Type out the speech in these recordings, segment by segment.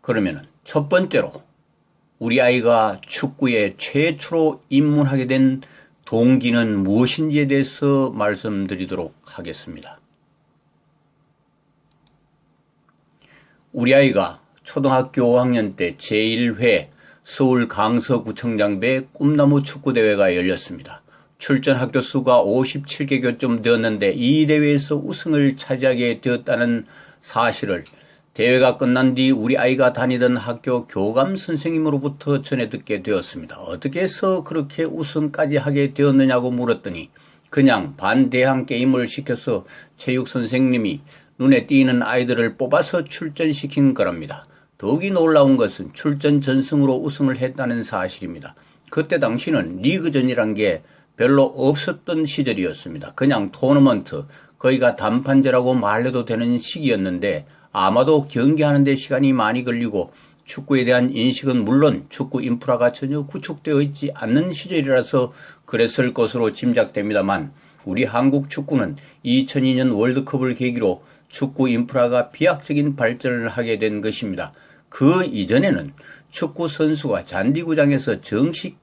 그러면은 첫 번째로 우리 아이가 축구에 최초로 입문하게 된 동기는 무엇인지에 대해서 말씀드리도록 하겠습니다. 우리 아이가 초등학교 5학년 때 제1회 서울 강서구청장배 꿈나무 축구대회가 열렸습니다. 출전 학교 수가 57개교쯤 되었는데 이 대회에서 우승을 차지하게 되었다는 사실을 대회가 끝난 뒤 우리 아이가 다니던 학교 교감 선생님으로부터 전해 듣게 되었습니다. 어떻게 해서 그렇게 우승까지 하게 되었느냐고 물었더니 그냥 반대항 게임을 시켜서 체육 선생님이 눈에 띄는 아이들을 뽑아서 출전시킨 거랍니다. 더욱이 놀라운 것은 출전 전승으로 우승을 했다는 사실입니다. 그때 당시는 리그전이란 게 별로 없었던 시절이었습니다. 그냥 토너먼트, 거의가 단판제라고 말해도 되는 시기였는데 아마도 경기하는 데 시간이 많이 걸리고 축구에 대한 인식은 물론 축구 인프라가 전혀 구축되어 있지 않는 시절이라서 그랬을 것으로 짐작됩니다만 우리 한국 축구는 2002년 월드컵을 계기로 축구 인프라가 비약적인 발전을 하게 된 것입니다. 그 이전에는 축구 선수가 잔디구장에서 정식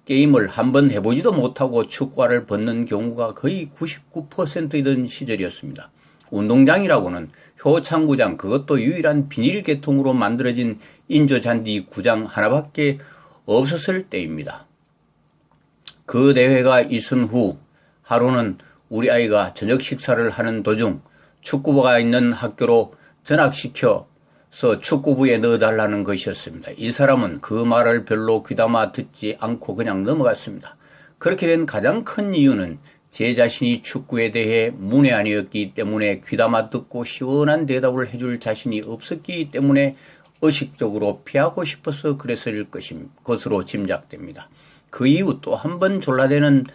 게임을 한번 해보지도 못하고 축구화를 벗는 경우가 거의 99%이던 시절이었습니다. 운동장이라고는 효창구장, 그것도 유일한 비닐 계통으로 만들어진 인조잔디 구장 하나밖에 없었을 때입니다. 그 대회가 있은 후 하루는 우리 아이가 저녁 식사를 하는 도중 축구부가 있는 학교로 전학시켜서 축구부에 넣어달라는 것이었습니다. 이 사람은 그 말을 별로 귀담아 듣지 않고 그냥 넘어갔습니다. 그렇게 된 가장 큰 이유는 제 자신이 축구에 대해 문외한이었기 때문에 귀담아 듣고 시원한 대답을 해줄 자신이 없었기 때문에 의식적으로 피하고 싶어서 그랬을 것으로 짐작됩니다. 그 이후 또 한 번 졸라대는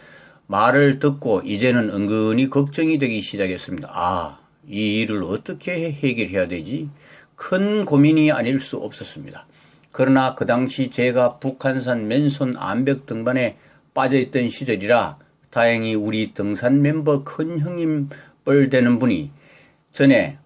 말을 듣고 이제는 은근히 걱정이 되기 시작했습니다. 이 일을 어떻게 해결해야 되지? 큰 고민이 아닐 수 없었습니다. 그러나 그 당시 제가 북한산 맨손 암벽 등반에 빠져있던 시절이라 다행히 우리 등산 멤버 큰 형님 뻘 되는 분이 전에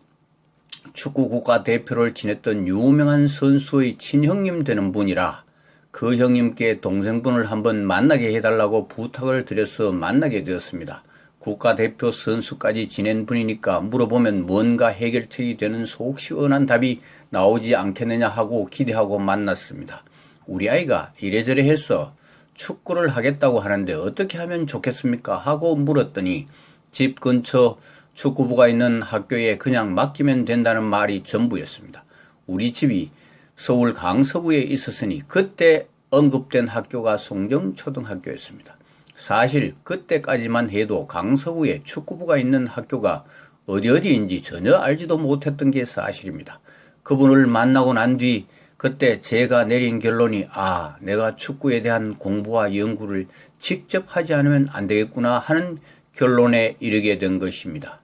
축구 국가대표를 지냈던 유명한 선수의 친형님 되는 분이라 그 형님께 동생분을 한번 만나게 해달라고 부탁을 드려서 만나게 되었습니다. 국가대표 선수까지 지낸 분이니까 물어보면 뭔가 해결책이 되는 속 시원한 답이 나오지 않겠느냐 하고 기대하고 만났습니다. 우리 아이가 이래저래 해서 축구를 하겠다고 하는데 어떻게 하면 좋겠습니까? 하고 물었더니 집 근처 축구부가 있는 학교에 그냥 맡기면 된다는 말이 전부였습니다. 우리 집이 서울 강서구에 있었으니 그때 언급된 학교가 송정초등학교였습니다. 사실 그때까지만 해도 강서구에 축구부가 있는 학교가 어디인지 전혀 알지도 못했던 게 사실입니다. 그분을 만나고 난 뒤 그때 제가 내린 결론이 내가 축구에 대한 공부와 연구를 직접 하지 않으면 안 되겠구나 하는 결론에 이르게 된 것입니다.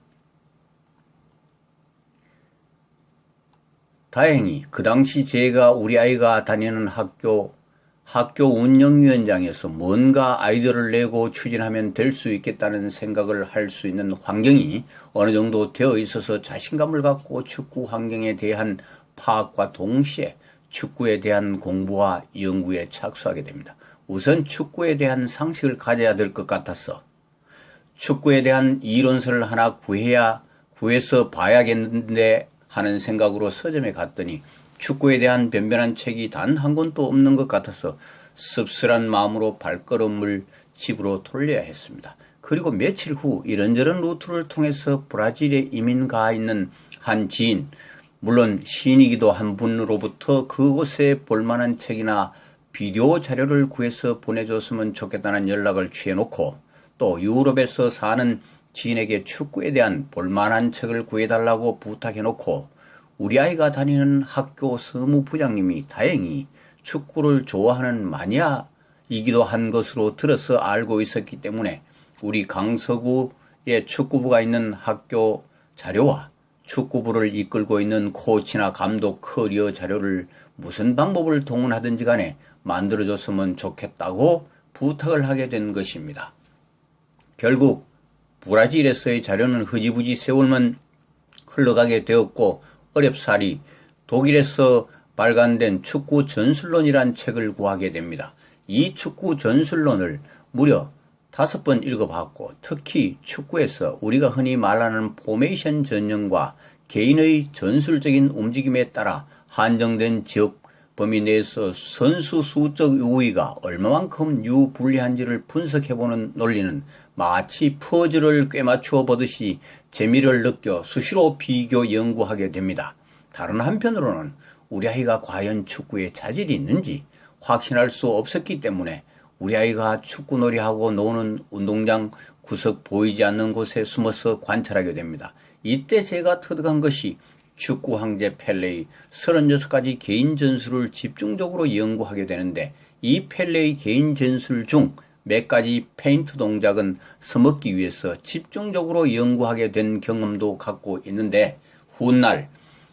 다행히 그 당시 제가 우리 아이가 다니는 학교 운영위원장에서 뭔가 아이디어를 내고 추진하면 될 수 있겠다는 생각을 할 수 있는 환경이 어느 정도 되어 있어서 자신감을 갖고 축구 환경에 대한 파악과 동시에 축구에 대한 공부와 연구에 착수하게 됩니다. 우선 축구에 대한 상식을 가져야 될 것 같아서 축구에 대한 이론서를 하나 구해서 봐야겠는데 하는 생각으로 서점에 갔더니 축구에 대한 변변한 책이 단 한 권도 없는 것 같아서 씁쓸한 마음으로 발걸음을 집으로 돌려야 했습니다. 그리고 며칠 후 이런저런 루트를 통해서 브라질에 이민 가 있는 한 지인, 물론 시인이기도 한 분으로부터 그곳에 볼만한 책이나 비디오 자료를 구해서 보내줬으면 좋겠다는 연락을 취해놓고 또 유럽에서 사는 지인에게 축구에 대한 볼만한 책을 구해달라고 부탁해놓고 우리 아이가 다니는 학교 서무부장님이 다행히 축구를 좋아하는 마니아이기도 한 것으로 들어서 알고 있었기 때문에 우리 강서구에 축구부가 있는 학교 자료와 축구부를 이끌고 있는 코치나 감독 커리어 자료를 무슨 방법을 동원하든지 간에 만들어줬으면 좋겠다고 부탁을 하게 된 것입니다. 결국 브라질에서의 자료는 흐지부지 세월만 흘러가게 되었고 어렵사리 독일에서 발간된 축구 전술론이란 책을 구하게 됩니다. 이 축구 전술론을 무려 5번 읽어봤고, 특히 축구에서 우리가 흔히 말하는 포메이션 전형과 개인의 전술적인 움직임에 따라 한정된 지역 범위 내에서 선수 수적 우위가 얼마만큼 유불리한지를 분석해보는 논리는 마치 퍼즐을 꿰맞추어 보듯이 재미를 느껴 수시로 비교 연구하게 됩니다. 다른 한편으로는 우리 아이가 과연 축구에 자질이 있는지 확신할 수 없었기 때문에 우리 아이가 축구놀이하고 노는 운동장 구석 보이지 않는 곳에 숨어서 관찰하게 됩니다. 이때 제가 터득한 것이 축구 황제 펠레의 36가지 개인 전술을 집중적으로 연구하게 되는데, 이 펠레의 개인 전술 중 몇 가지 페인트 동작은 써먹기 위해서 집중적으로 연구하게 된 경험도 갖고 있는데, 훗날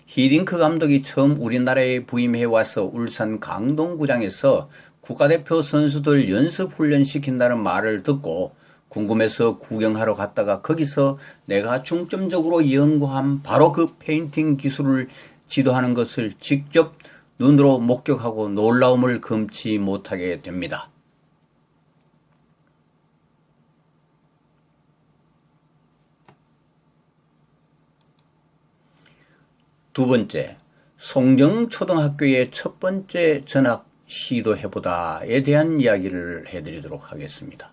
히딩크 감독이 처음 우리나라에 부임해 와서 울산 강동구장에서 국가대표 선수들 연습훈련시킨다는 말을 듣고 궁금해서 구경하러 갔다가 거기서 내가 중점적으로 연구한 바로 그 페인팅 기술을 지도하는 것을 직접 눈으로 목격하고 놀라움을 금치 못하게 됩니다. 두 번째, 송정초등학교의 첫 번째 전학 시도해보다에 대한 이야기를 해드리도록 하겠습니다.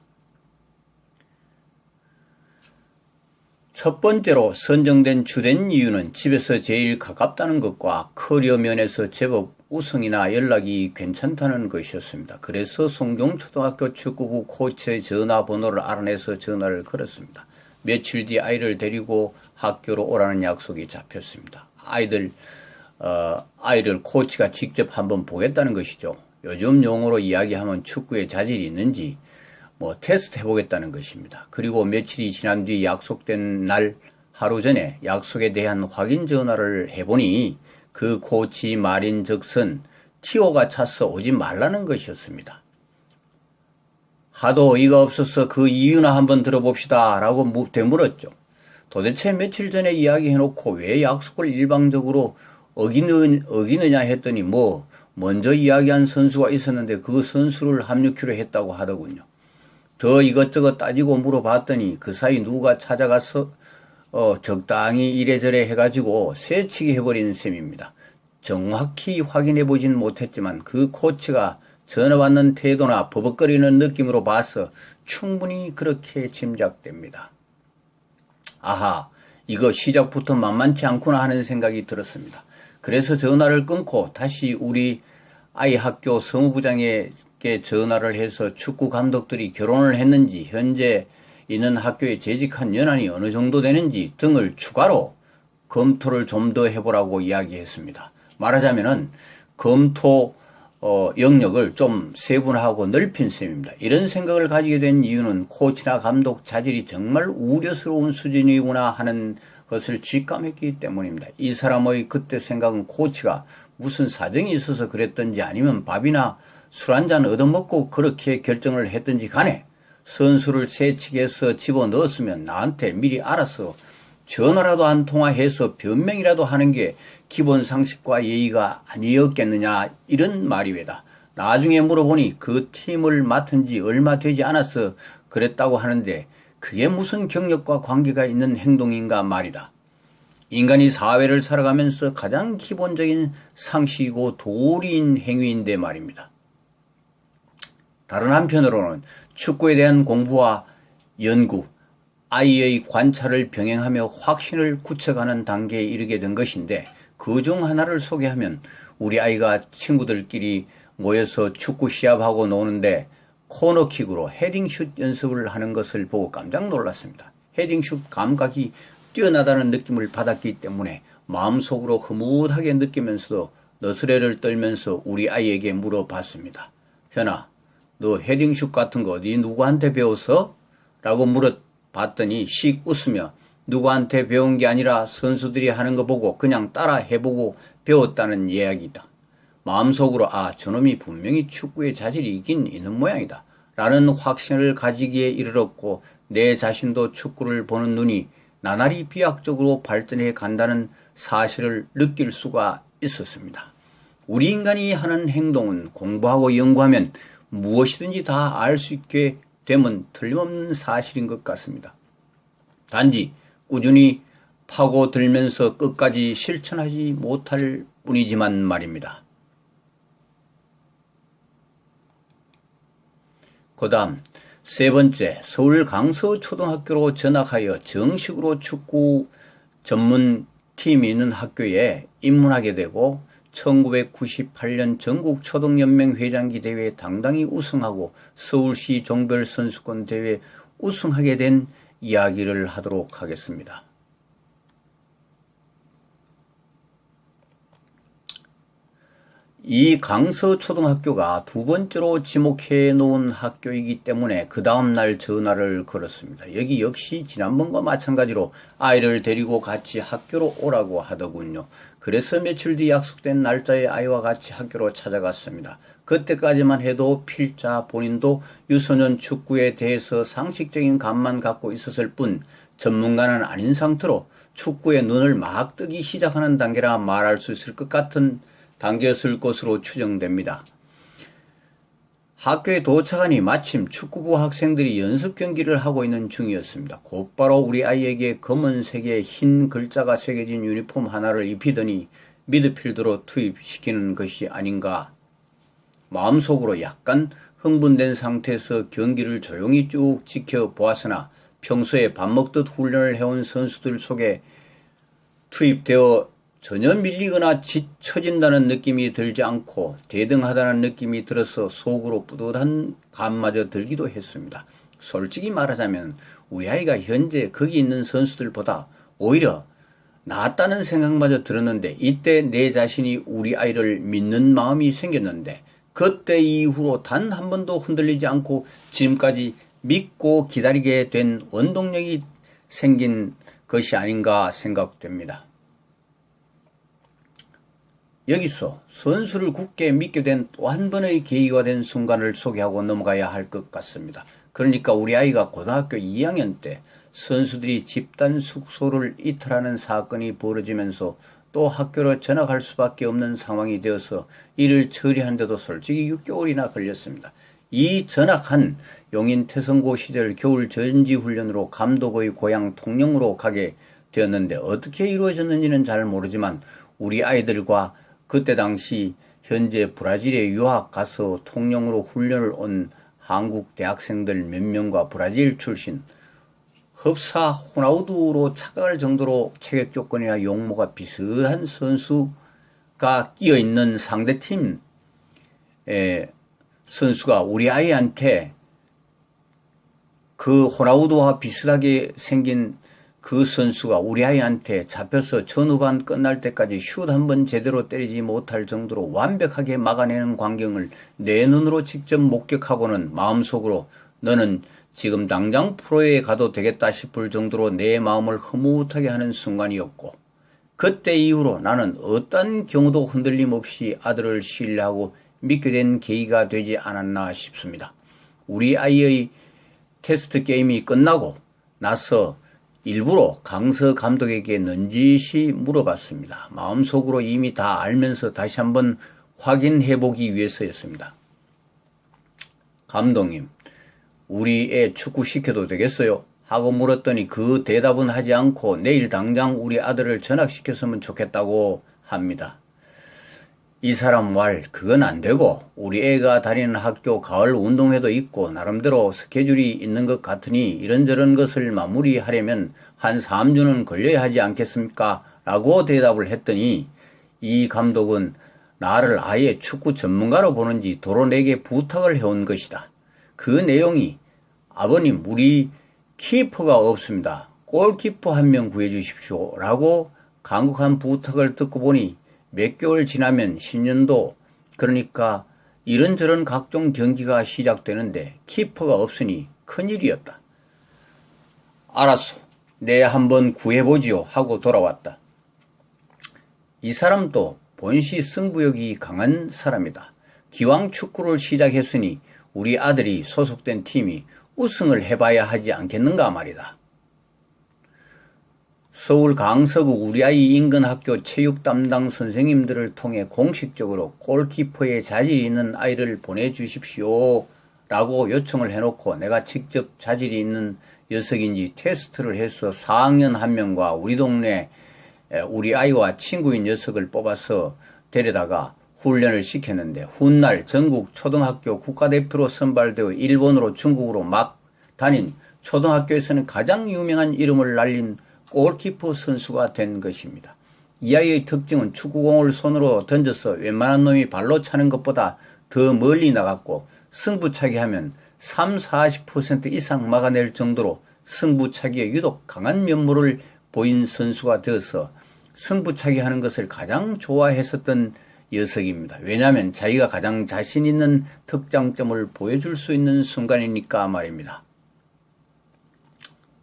첫 번째로 선정된 주된 이유는 집에서 제일 가깝다는 것과 커리어 면에서 제법 우승이나 연락이 괜찮다는 것이었습니다. 그래서 송정초등학교 축구부 코치의 전화번호를 알아내서 전화를 걸었습니다. 며칠 뒤 아이를 데리고 학교로 오라는 약속이 잡혔습니다. 아이를 코치가 직접 한번 보겠다는 것이죠. 요즘 용어로 이야기하면 축구에 자질이 있는지 테스트 해보겠다는 것입니다. 그리고 며칠이 지난 뒤 약속된 날 하루 전에 약속에 대한 확인 전화를 해보니 그 코치 말인즉슨 티오가 차서 오지 말라는 것이었습니다. 하도 어이가 없어서 그 이유나 한번 들어봅시다 라고 되물었죠. 도대체 며칠 전에 이야기해놓고 왜 약속을 일방적으로 어기느냐 했더니 먼저 이야기한 선수가 있었는데 그 선수를 합류키로 했다고 하더군요. 더 이것저것 따지고 물어봤더니 그 사이 누가 찾아가서 적당히 이래저래 해가지고 새치기 해버리는 셈입니다. 정확히 확인해보진 못했지만 그 코치가 전화 받는 태도나 버벅거리는 느낌으로 봐서 충분히 그렇게 짐작됩니다. 아하, 이거 시작부터 만만치 않구나 하는 생각이 들었습니다. 그래서 전화를 끊고 다시 우리 아이 학교 성우부장에게 전화를 해서 축구 감독들이 결혼을 했는지, 현재 있는 학교에 재직한 연한이 어느 정도 되는지 등을 추가로 검토를 좀 더 해보라고 이야기했습니다. 말하자면은 검토 영역을 좀 세분화하고 넓힌 셈입니다. 이런 생각을 가지게 된 이유는 코치나 감독 자질이 정말 우려스러운 수준이구나 하는 것을 직감했기 때문입니다. 이 사람의 그때 생각은 코치가 무슨 사정이 있어서 그랬던지 아니면 밥이나 술 한잔 얻어먹고 그렇게 결정을 했던지 간에 선수를 새치기해서 집어넣었으면 나한테 미리 알아서 전화라도 한 통화해서 변명이라도 하는 게 기본 상식과 예의가 아니었겠느냐, 이런 말이외다. 나중에 물어보니 그 팀을 맡은 지 얼마 되지 않아서 그랬다고 하는데 그게 무슨 경력과 관계가 있는 행동인가 말이다. 인간이 사회를 살아가면서 가장 기본적인 상식이고 도리인 행위인데 말입니다. 다른 한편으로는 축구에 대한 공부와 연구, 아이의 관찰을 병행하며 확신을 구축하는 단계에 이르게 된 것인데, 그 중 하나를 소개하면 우리 아이가 친구들끼리 모여서 축구 시합하고 노는데 코너킥으로 헤딩슛 연습을 하는 것을 보고 깜짝 놀랐습니다. 헤딩슛 감각이 뛰어나다는 느낌을 받았기 때문에 마음속으로 흐뭇하게 느끼면서도 너스레를 떨면서 우리 아이에게 물어봤습니다. 현아, 너 헤딩슛 같은 거 어디 누구한테 배웠어? 라고 물어봤더니 씩 웃으며 누구한테 배운 게 아니라 선수들이 하는 거 보고 그냥 따라 해보고 배웠다는 이야기다. 마음속으로 저놈이 분명히 축구에 자질이 있긴 있는 모양이다 라는 확신을 가지기에 이르렀고, 내 자신도 축구를 보는 눈이 나날이 비약적으로 발전해 간다는 사실을 느낄 수가 있었습니다. 우리 인간이 하는 행동은 공부하고 연구하면 무엇이든지 다 알 수 있게 됨은 틀림없는 사실인 것 같습니다. 단지 꾸준히 파고들면서 끝까지 실천하지 못할 뿐이지만 말입니다. 그 다음 세 번째, 서울 강서초등학교로 전학하여 정식으로 축구 전문팀이 있는 학교에 입문하게 되고 1998년 전국초등연맹 회장기 대회에 당당히 우승하고 서울시 종별선수권 대회 우승하게 된 이야기를 하도록 하겠습니다. 이 강서초등학교가 두 번째로 지목해 놓은 학교이기 때문에 그 다음날 전화를 걸었습니다. 여기 역시 지난번과 마찬가지로 아이를 데리고 같이 학교로 오라고 하더군요. 그래서 며칠 뒤 약속된 날짜에 아이와 같이 학교로 찾아갔습니다. 그때까지만 해도 필자 본인도 유소년 축구에 대해서 상식적인 감만 갖고 있었을 뿐 전문가는 아닌 상태로 축구에 눈을 막 뜨기 시작하는 단계라 말할 수 있을 것 같은 단계였을 것으로 추정됩니다. 학교에 도착하니 마침 축구부 학생들이 연습 경기를 하고 있는 중이었습니다. 곧바로 우리 아이에게 검은색의 흰 글자가 새겨진 유니폼 하나를 입히더니 미드필더로 투입시키는 것이 아닌가. 마음속으로 약간 흥분된 상태에서 경기를 조용히 쭉 지켜보았으나 평소에 밥 먹듯 훈련을 해온 선수들 속에 투입되어 전혀 밀리거나 지쳐진다는 느낌이 들지 않고 대등하다는 느낌이 들어서 속으로 뿌듯한 감마저 들기도 했습니다. 솔직히 말하자면 우리 아이가 현재 거기 있는 선수들보다 오히려 낫다는 생각마저 들었는데 이때 내 자신이 우리 아이를 믿는 마음이 생겼는데 그때 이후로 단 한 번도 흔들리지 않고 지금까지 믿고 기다리게 된 원동력이 생긴 것이 아닌가 생각됩니다. 여기서 선수를 굳게 믿게 된 또 한 번의 계기가 된 순간을 소개하고 넘어가야 할 것 같습니다. 그러니까 우리 아이가 고등학교 2학년 때 선수들이 집단 숙소를 이탈하는 사건이 벌어지면서 또 학교로 전학할 수밖에 없는 상황이 되어서 이를 처리하는데도 솔직히 6개월이나 걸렸습니다. 이 전학한 용인 태성고 시절 겨울 전지훈련으로 감독의 고향 통영으로 가게 되었는데 어떻게 이루어졌는지는 잘 모르지만 우리 아이들과 그때 당시 현재 브라질에 유학 가서 통영으로 훈련을 온 한국 대학생들 몇 명과 브라질 출신 흡사 호나우두로 착각할 정도로 체격 조건이나 용모가 비슷한 선수가 끼어있는 상대팀 선수가 우리 아이한테 그 호나우두와 비슷하게 생긴 그 선수가 우리 아이한테 잡혀서 전후반 끝날 때까지 슛 한 번 제대로 때리지 못할 정도로 완벽하게 막아내는 광경을 내 눈으로 직접 목격하고는 마음속으로 너는 지금 당장 프로에 가도 되겠다 싶을 정도로 내 마음을 흐뭇하게 하는 순간이었고 그때 이후로 나는 어떤 경우도 흔들림 없이 아들을 신뢰하고 믿게 된 계기가 되지 않았나 싶습니다. 우리 아이의 테스트 게임이 끝나고 나서 일부러 강서 감독에게 넌지시 물어봤습니다. 마음속으로 이미 다 알면서 다시 한번 확인해보기 위해서였습니다. 감독님, 우리 애 축구 시켜도 되겠어요? 하고 물었더니 그 대답은 하지 않고 내일 당장 우리 아들을 전학시켰으면 좋겠다고 합니다. 이 사람 말 그건 안 되고 우리 애가 다니는 학교 가을 운동회도 있고 나름대로 스케줄이 있는 것 같으니 이런저런 것을 마무리하려면 한 3주는 걸려야 하지 않겠습니까? 라고 대답을 했더니 이 감독은 나를 아예 축구 전문가로 보는지 도로 내게 부탁을 해온 것이다. 그 내용이 아버님 우리 키퍼가 없습니다. 골키퍼 한 명 구해주십시오. 라고 간곡한 부탁을 듣고 보니 몇 개월 지나면 신년도 그러니까 이런저런 각종 경기가 시작되는데 키퍼가 없으니 큰일이었다. 알았어. 내 한번 구해보지요 하고 돌아왔다. 이 사람도 본시 승부욕이 강한 사람이다. 기왕 축구를 시작했으니 우리 아들이 소속된 팀이 우승을 해봐야 하지 않겠는가 말이다. 서울 강서구 우리 아이 인근 학교 체육 담당 선생님들을 통해 공식적으로 골키퍼에 자질이 있는 아이를 보내주십시오 라고 요청을 해놓고 내가 직접 자질이 있는 녀석인지 테스트를 해서 4학년 1명과 우리 동네 우리 아이와 친구인 녀석을 뽑아서 데려다가 훈련을 시켰는데 훗날 전국 초등학교 국가대표로 선발되어 일본으로 중국으로 막 다닌 초등학교에서는 가장 유명한 이름을 날린 골키퍼 선수가 된 것입니다. 이 아이의 특징은 축구공을 손으로 던져서 웬만한 놈이 발로 차는 것보다 더 멀리 나갔고 승부차기 하면 30-40% 이상 막아낼 정도로 승부차기에 유독 강한 면모를 보인 선수가 되어서 승부차기 하는 것을 가장 좋아했었던 녀석입니다. 왜냐하면 자기가 가장 자신 있는 특장점을 보여줄 수 있는 순간이니까 말입니다.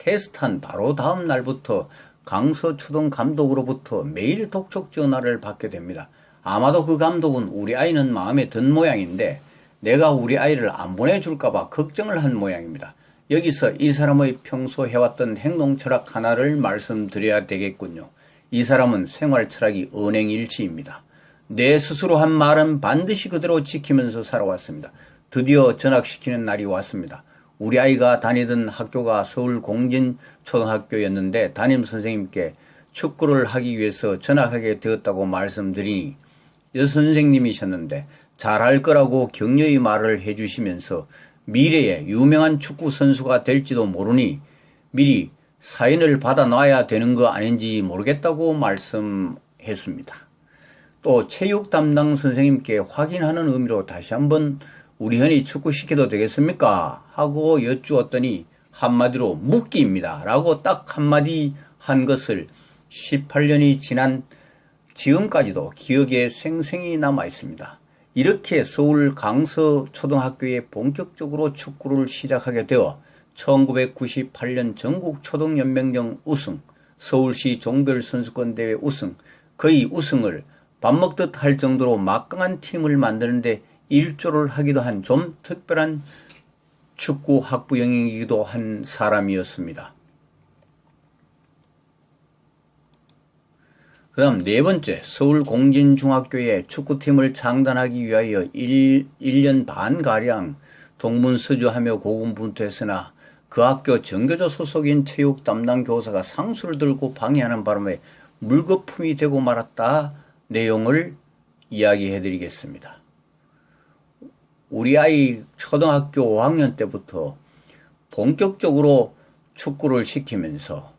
테스트한 바로 다음 날부터 강서초등 감독으로부터 매일 독촉 전화를 받게 됩니다. 아마도 그 감독은 우리 아이는 마음에 든 모양인데 내가 우리 아이를 안 보내줄까봐 걱정을 한 모양입니다. 여기서 이 사람의 평소 해왔던 행동 철학 하나를 말씀드려야 되겠군요. 이 사람은 생활 철학이 언행일치입니다. 내 스스로 한 말은 반드시 그대로 지키면서 살아왔습니다. 드디어 전학시키는 날이 왔습니다. 우리 아이가 다니던 학교가 서울 공진초등학교였는데 담임선생님께 축구를 하기 위해서 전학하게 되었다고 말씀드리니 여선생님이셨는데 잘할 거라고 격려의 말을 해주시면서 미래에 유명한 축구 선수가 될지도 모르니 미리 사인을 받아놔야 되는 거 아닌지 모르겠다고 말씀했습니다. 또 체육 담당 선생님께 확인하는 의미로 다시 한번 우리 현이 축구시켜도 되겠습니까? 하고 여쭈었더니 한마디로 묻기입니다. 라고 딱 한마디 한 것을 18년이 지난 지금까지도 기억에 생생히 남아 있습니다. 이렇게 서울 강서초등학교에 본격적으로 축구를 시작하게 되어 1998년 전국초등연맹전 우승, 서울시 종별선수권대회 우승, 거의 우승을 밥 먹듯 할 정도로 막강한 팀을 만드는데 일조를 하기도 한 좀 특별한 축구 학부 영역이기도 한 사람이었습니다. 그 다음 네 번째, 서울 공진중학교에 축구팀을 창단하기 위하여 1년 반가량 동문서주하며 고군분투했으나 그 학교 정교조 소속인 체육 담당 교사가 상수를 들고 방해하는 바람에 물거품이 되고 말았다 내용을 이야기해 드리겠습니다. 우리 아이 초등학교 5학년 때부터 본격적으로 축구를 시키면서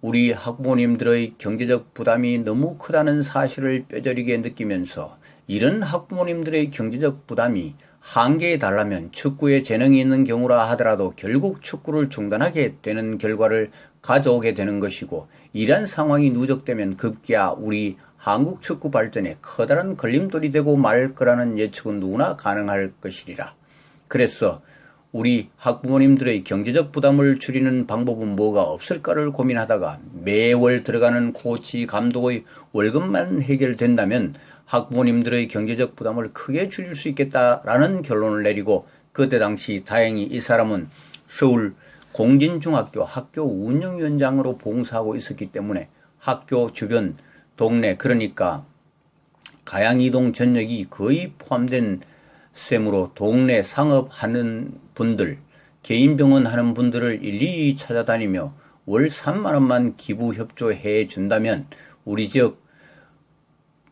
우리 학부모님들의 경제적 부담이 너무 크다는 사실을 뼈저리게 느끼면서 이런 학부모님들의 경제적 부담이 한계에 달하면 축구에 재능이 있는 경우라 하더라도 결국 축구를 중단하게 되는 결과를 가져오게 되는 것이고 이러한 상황이 누적되면 급기야 우리 한국 축구 발전에 커다란 걸림돌이 되고 말 거라는 예측은 누구나 가능할 것이리라. 그래서 우리 학부모님들의 경제적 부담을 줄이는 방법은 뭐가 없을까를 고민하다가 매월 들어가는 코치 감독의 월급만 해결된다면 학부모님들의 경제적 부담을 크게 줄일 수 있겠다라는 결론을 내리고 그때 당시 다행히 이 사람은 서울 공진중학교 학교 운영위원장으로 봉사하고 있었기 때문에 학교 주변 동네 그러니까 가양이동 전역이 거의 포함된 셈으로 동네 상업하는 분들, 개인병원 하는 분들을 일일이 찾아다니며 월 3만 원만 기부 협조해 준다면 우리 지역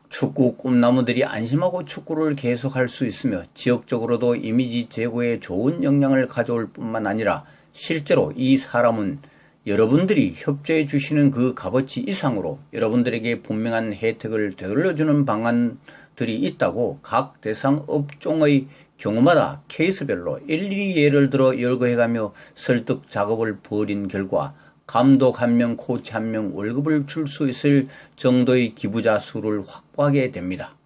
축구 꿈나무들이 안심하고 축구를 계속할 수 있으며 지역적으로도 이미지 제고에 좋은 영향을 가져올 뿐만 아니라 실제로 이 사람은 여러분들이 협조해 주시는 그 값어치 이상으로 여러분들에게 분명한 혜택을 되돌려주는 방안들이 있다고 각 대상 업종의 경우마다 케이스별로 일일이 예를 들어 열거해가며 설득 작업을 벌인 결과 감독 1명, 코치 1명 월급을 줄 수 있을 정도의 기부자 수를 확보하게 됩니다.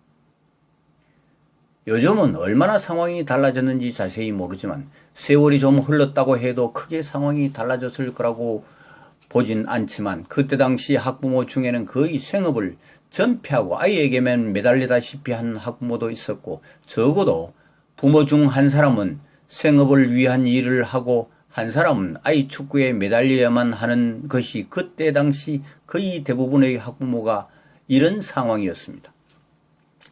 요즘은 얼마나 상황이 달라졌는지 자세히 모르지만 세월이 좀 흘렀다고 해도 크게 상황이 달라졌을 거라고 보진 않지만 그때 당시 학부모 중에는 거의 생업을 전폐하고 아이에게만 매달리다시피 한 학부모도 있었고 적어도 부모 중 한 사람은 생업을 위한 일을 하고 한 사람은 아이 축구에 매달려야만 하는 것이 그때 당시 거의 대부분의 학부모가 이런 상황이었습니다.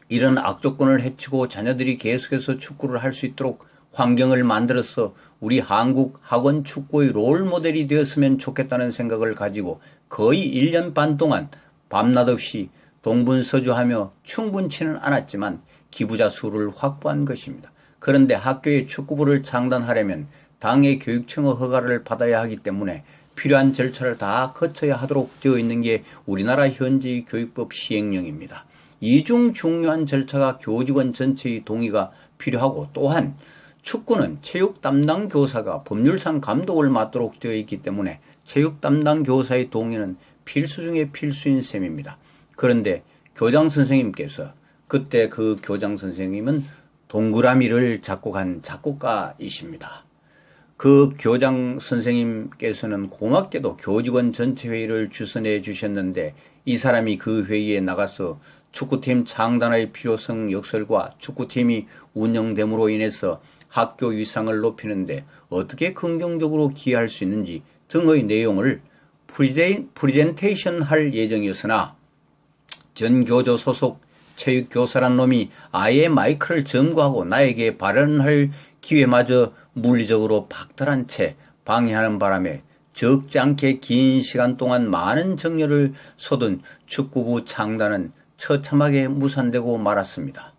이런 악조건을 헤치고 자녀들이 계속해서 축구를 할 수 있도록 환경을 만들어서 우리 한국 학원 축구의 롤모델이 되었으면 좋겠다는 생각을 가지고 거의 1년 반 동안 밤낮 없이 동분서주하며 충분치는 않았지만 기부자 수를 확보한 것입니다. 그런데 학교에 축구부를 창단하려면 당의 교육청의 허가를 받아야 하기 때문에 필요한 절차를 다 거쳐야 하도록 되어 있는 게 우리나라 현재의 교육법 시행령입니다. 이 중 중요한 절차가 교직원 전체의 동의가 필요하고, 또한 축구는 체육 담당 교사가 법률상 감독을 맡도록 되어 있기 때문에 체육 담당 교사의 동의는 필수 중에 필수인 셈입니다. 그런데 교장 선생님께서, 그때 그 교장 선생님은 동그라미를 작곡한 작곡가이십니다. 그 교장 선생님께서는 고맙게도 교직원 전체 회의를 주선해 주셨는데, 이 사람이 그 회의에 나가서 축구팀 창단의 필요성 역설과 축구팀이 운영됨으로 인해서 학교 위상을 높이는데 어떻게 긍정적으로 기여할 수 있는지 등의 내용을 프리젠테이션 할 예정이었으나, 전교조 소속 체육교사란 놈이 아예 마이크를 점거하고 나에게 발언할 기회마저 물리적으로 박탈한 채 방해하는 바람에 적지 않게 긴 시간 동안 많은 정열을 쏟은 축구부 창단은 처참하게 무산되고 말았습니다.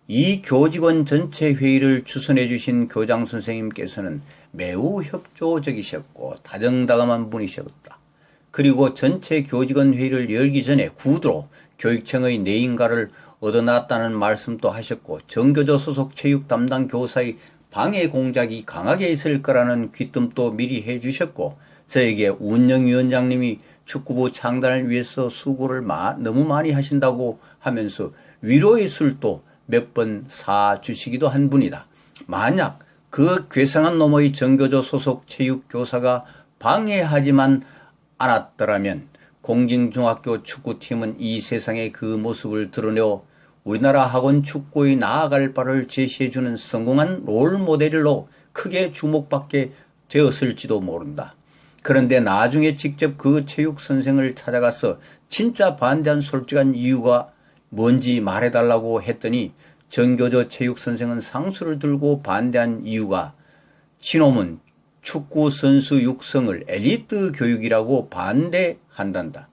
이 교직원 전체 회의를 주선해 주신 교장 선생님께서는 매우 협조적이셨고 다정다감한 분이셨다. 그리고 전체 교직원 회의를 열기 전에 구두로 교육청의 내인가를 얻어놨다는 말씀도 하셨고, 전교조 소속 체육 담당 교사의 방해 공작이 강하게 있을 거라는 귀뜸도 미리 해주셨고, 저에게 운영위원장님이 축구부 창단을 위해서 수고를 너무 많이 하신다고 하면서 위로의 술도 몇 번 사주시기도 한 분이다. 만약 그 괴상한 놈의 전교조 소속 체육교사가 방해하지만 않았더라면 공진중학교 축구팀은 이 세상에 그 모습을 드러내어 우리나라 학원 축구의 나아갈 바를 제시해주는 성공한 롤모델로 크게 주목받게 되었을지도 모른다. 그런데 나중에 직접 그 체육선생을 찾아가서 진짜 반대한 솔직한 이유가 뭔지 말해달라고 했더니, 전교조 체육선생은 상수를 들고 반대한 이유가 지놈은 축구 선수 육성을 엘리트 교육이라고 반대한단다.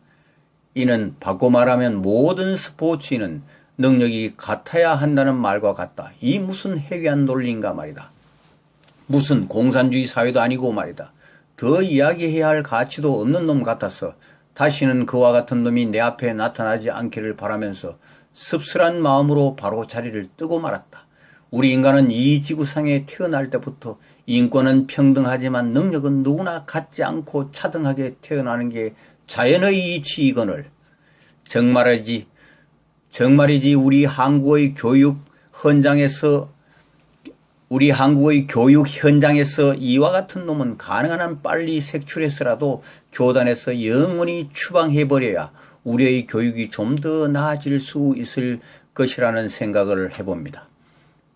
이는 바꿔 말하면 모든 스포츠인은 능력이 같아야 한다는 말과 같다. 이 무슨 해괴한 논리인가 말이다. 무슨 공산주의 사회도 아니고 말이다. 더 이야기해야 할 가치도 없는 놈 같아서 다시는 그와 같은 놈이 내 앞에 나타나지 않기를 바라면서 씁쓸한 마음으로 바로 자리를 뜨고 말았다. 우리 인간은 이 지구상에 태어날 때부터 인권은 평등하지만 능력은 누구나 같지 않고 차등하게 태어나는 게 자연의 이치이거늘 정말이지 우리 한국의 교육 현장에서 이와 같은 놈은 가능한 한 빨리 색출해서라도 교단에서 영원히 추방해버려야 우리의 교육이 좀 더 나아질 수 있을 것이라는 생각을 해봅니다.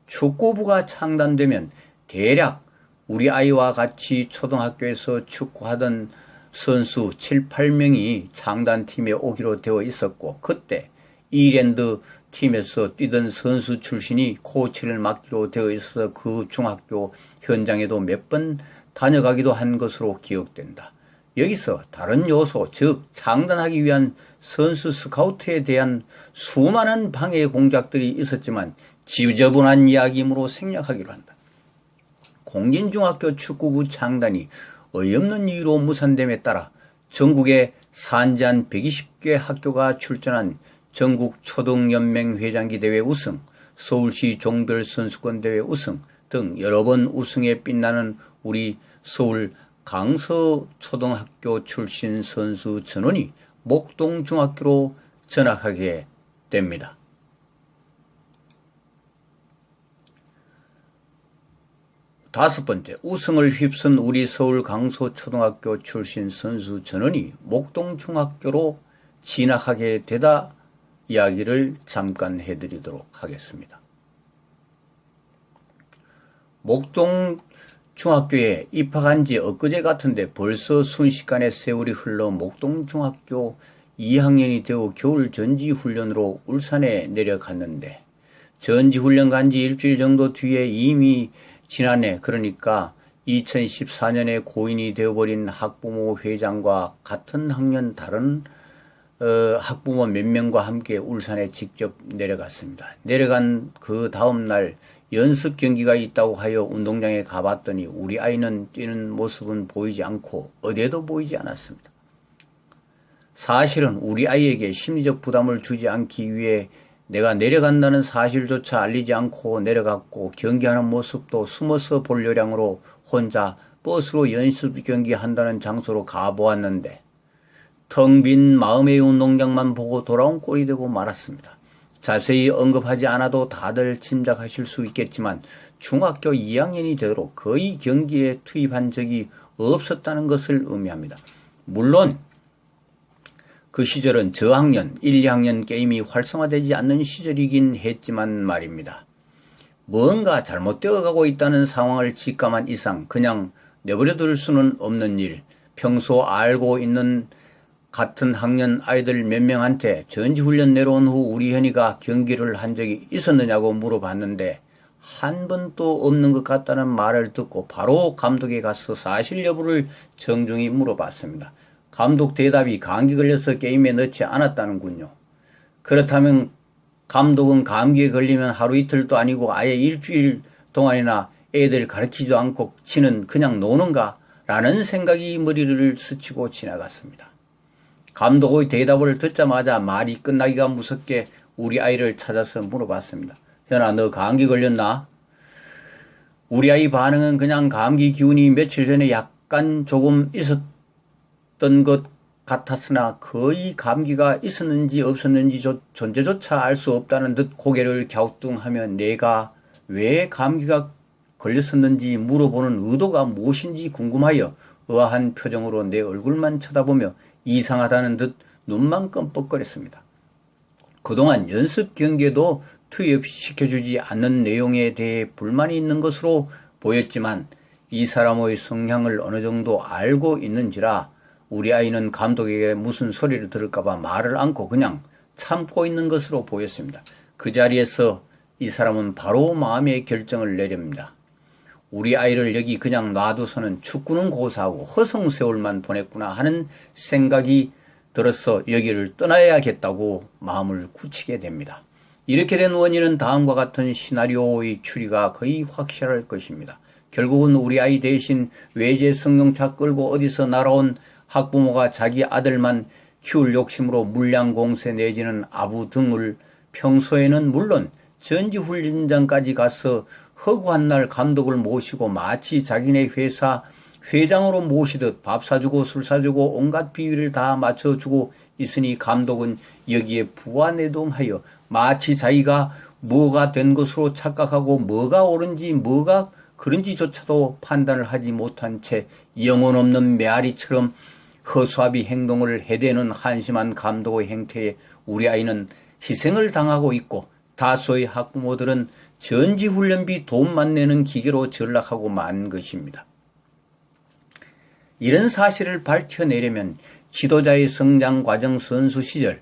축구부가 창단되면 대략 우리 아이와 같이 초등학교에서 축구하던 선수 7, 8명이 창단팀에 오기로 되어 있었고, 그때 이랜드 팀에서 뛰던 선수 출신이 코치를 맡기로 되어 있어서 그 중학교 현장에도 몇 번 다녀가기도 한 것으로 기억된다. 여기서 다른 요소, 즉 창단하기 위한 선수 스카우트에 대한 수많은 방해 공작들이 있었지만 지저분한 이야기이므로 생략하기로 한다. 공진중학교 축구부 창단이 어이없는 이유로 무산됨에 따라 전국에 산지한 120개 학교가 출전한 전국 초등연맹 회장기 대회 우승, 서울시 종별 선수권 대회 우승 등 여러 번 우승에 빛나는 우리 서울 강서초등학교 출신 선수 전원이 목동중학교로 전학하게 됩니다. 다섯 번째, 우승을 휩쓴 우리 서울 강서초등학교 출신 선수 전원이 목동중학교로 진학하게 되다 이야기를 잠깐 해드리도록 하겠습니다. 목동 중학교에 입학한 지 엊그제 같은데 벌써 순식간에 세월이 흘러 목동중학교 2학년이 되어 겨울 전지훈련으로 울산에 내려갔는데, 전지훈련 간 지 일주일 정도 뒤에 이미 지난해, 그러니까 2014년에 고인이 되어버린 학부모 회장과 같은 학년 다른 학부모 몇 명과 함께 울산에 직접 내려갔습니다. 내려간 그 다음 날 연습 경기가 있다고 하여 운동장에 가봤더니 우리 아이는 뛰는 모습은 보이지 않고 어디에도 보이지 않았습니다. 사실은 우리 아이에게 심리적 부담을 주지 않기 위해 내가 내려간다는 사실조차 알리지 않고 내려갔고, 경기하는 모습도 숨어서 볼 요량으로 혼자 버스로 연습 경기한다는 장소로 가보았는데 텅 빈 마음의 운동장만 보고 돌아온 꼴이 되고 말았습니다. 자세히 언급하지 않아도 다들 짐작하실 수 있겠지만 중학교 2학년이 되도록 거의 경기에 투입한 적이 없었다는 것을 의미합니다. 물론 그 시절은 저학년, 1, 2학년 게임이 활성화되지 않는 시절이긴 했지만 말입니다. 뭔가 잘못되어 가고 있다는 상황을 직감한 이상 그냥 내버려둘 수는 없는 일, 평소 알고 있는 같은 학년 아이들 몇 명한테 전지훈련 내려온 후 우리 현이가 경기를 한 적이 있었느냐고 물어봤는데 한 번도 없는 것 같다는 말을 듣고 바로 감독에 가서 사실 여부를 정중히 물어봤습니다. 감독 대답이 감기 걸려서 게임에 넣지 않았다는군요. 그렇다면 감독은 감기에 걸리면 하루 이틀도 아니고 아예 일주일 동안이나 애들 가르치지도 않고 지는 그냥 노는가? 라는 생각이 머리를 스치고 지나갔습니다. 감독의 대답을 듣자마자 말이 끝나기가 무섭게 우리 아이를 찾아서 물어봤습니다. 현아, 너 감기 걸렸나? 우리 아이 반응은 그냥 감기 기운이 며칠 전에 약간 조금 있었던 것 같았으나 거의 감기가 있었는지 없었는지 존재조차 알 수 없다는 듯 고개를 갸우뚱하며 내가 왜 감기가 걸렸었는지 물어보는 의도가 무엇인지 궁금하여 의아한 표정으로 내 얼굴만 쳐다보며 이상하다는 듯 눈만 끔뻑거렸습니다. 그동안 연습 경기에도 투입시켜주지 않는 내용에 대해 불만이 있는 것으로 보였지만 이 사람의 성향을 어느 정도 알고 있는지라 우리 아이는 감독에게 무슨 소리를 들을까봐 말을 않고 그냥 참고 있는 것으로 보였습니다. 그 자리에서 이 사람은 바로 마음의 결정을 내립니다. 우리 아이를 여기 그냥 놔두서는 축구는 고사하고 허송세월만 보냈구나 하는 생각이 들어서 여기를 떠나야겠다고 마음을 굳히게 됩니다. 이렇게 된 원인은 다음과 같은 시나리오의 추리가 거의 확실할 것입니다. 결국은 우리 아이 대신 외제 승용차 끌고 어디서 날아온 학부모가 자기 아들만 키울 욕심으로 물량공세 내지는 아부 등을 평소에는 물론 전지훈련장까지 가서 허구한 날 감독을 모시고 마치 자기네 회사 회장으로 모시듯 밥 사주고 술 사주고 온갖 비위를 다 맞춰주고 있으니 감독은 여기에 부안해동하여 마치 자기가 뭐가 된 것으로 착각하고 뭐가 옳은지 뭐가 그런지조차도 판단을 하지 못한 채 영혼 없는 메아리처럼 허수아비 행동을 해대는 한심한 감독의 행태에 우리 아이는 희생을 당하고 있고 다수의 학부모들은 전지훈련비 돈만 내는 기계로 전락하고 만 것입니다. 이런 사실을 밝혀내려면 지도자의 성장 과정 선수 시절,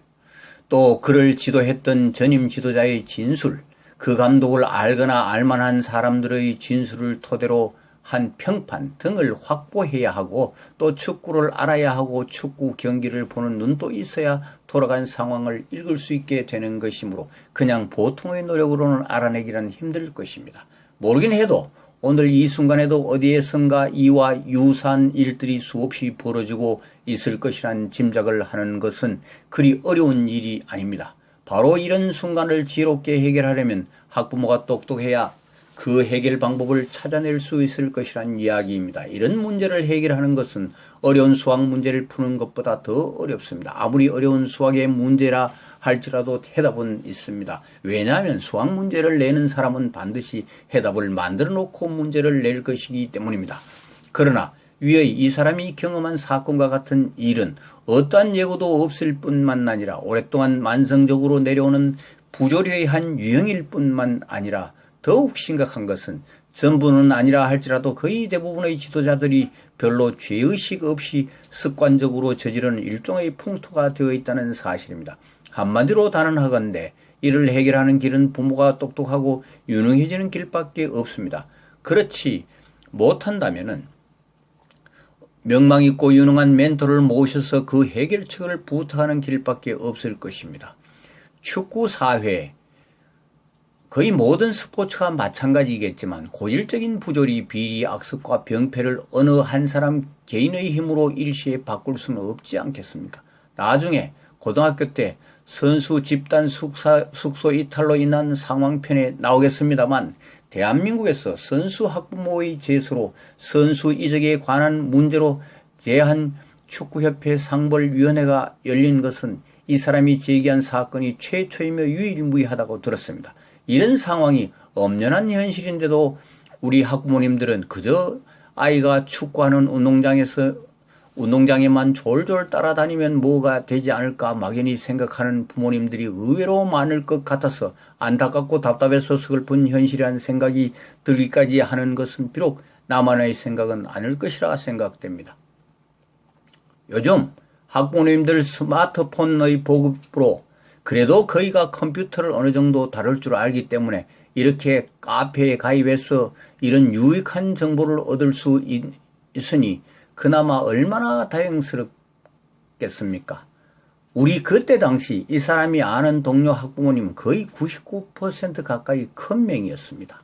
또 그를 지도했던 전임 지도자의 진술, 그 감독을 알거나 알만한 사람들의 진술을 토대로 한 평판 등을 확보해야 하고 또 축구를 알아야 하고 축구 경기를 보는 눈도 있어야 돌아간 상황을 읽을 수 있게 되는 것이므로 그냥 보통의 노력으로는 알아내기란 힘들 것입니다. 모르긴 해도 오늘 이 순간에도 어디에선가 이와 유사한 일들이 수없이 벌어지고 있을 것이란 짐작을 하는 것은 그리 어려운 일이 아닙니다. 바로 이런 순간을 지혜롭게 해결하려면 학부모가 똑똑해야 그 해결 방법을 찾아낼 수 있을 것이란 이야기입니다. 이런 문제를 해결하는 것은 어려운 수학 문제를 푸는 것보다 더 어렵습니다. 아무리 어려운 수학의 문제라 할지라도 해답은 있습니다. 왜냐하면 수학 문제를 내는 사람은 반드시 해답을 만들어 놓고 문제를 낼 것이기 때문입니다. 그러나 위의 이 사람이 경험한 사건과 같은 일은 어떠한 예고도 없을 뿐만 아니라 오랫동안 만성적으로 내려오는 부조리의 한 유형일 뿐만 아니라 더욱 심각한 것은 전부는 아니라 할지라도 거의 대부분의 지도자들이 별로 죄의식 없이 습관적으로 저지르는 일종의 풍토가 되어 있다는 사실입니다. 한마디로 단언하건대 이를 해결하는 길은 부모가 똑똑하고 유능해지는 길밖에 없습니다. 그렇지 못한다면은 명망 있고 유능한 멘토를 모셔서 그 해결책을 부탁하는 길밖에 없을 것입니다. 축구 사회, 거의 모든 스포츠가 마찬가지겠지만 고질적인 부조리, 비리, 악습과 병폐를 어느 한 사람 개인의 힘으로 일시에 바꿀 수는 없지 않겠습니까? 나중에 고등학교 때 선수 집단 숙소 이탈로 인한 상황편에 나오겠습니다만 대한민국에서 선수 학부모의 제소로 선수 이적에 관한 문제로 대한축구협회 상벌위원회가 열린 것은 이 사람이 제기한 사건이 최초이며 유일무이하다고 들었습니다. 이런 상황이 엄연한 현실인데도 우리 학부모님들은 그저 아이가 축구하는 운동장에만 졸졸 따라다니면 뭐가 되지 않을까 막연히 생각하는 부모님들이 의외로 많을 것 같아서 안타깝고 답답해서 서글픈 현실이라는 생각이 들기까지 하는 것은 비록 나만의 생각은 아닐 것이라 생각됩니다. 요즘 학부모님들 스마트폰의 보급으로 그래도 거의가 컴퓨터를 어느 정도 다룰 줄 알기 때문에 이렇게 카페에 가입해서 이런 유익한 정보를 얻을 수 있으니 그나마 얼마나 다행스럽겠습니까? 우리 그때 당시 이 사람이 아는 동료 학부모님은 거의 99% 가까이 큰 명이었습니다.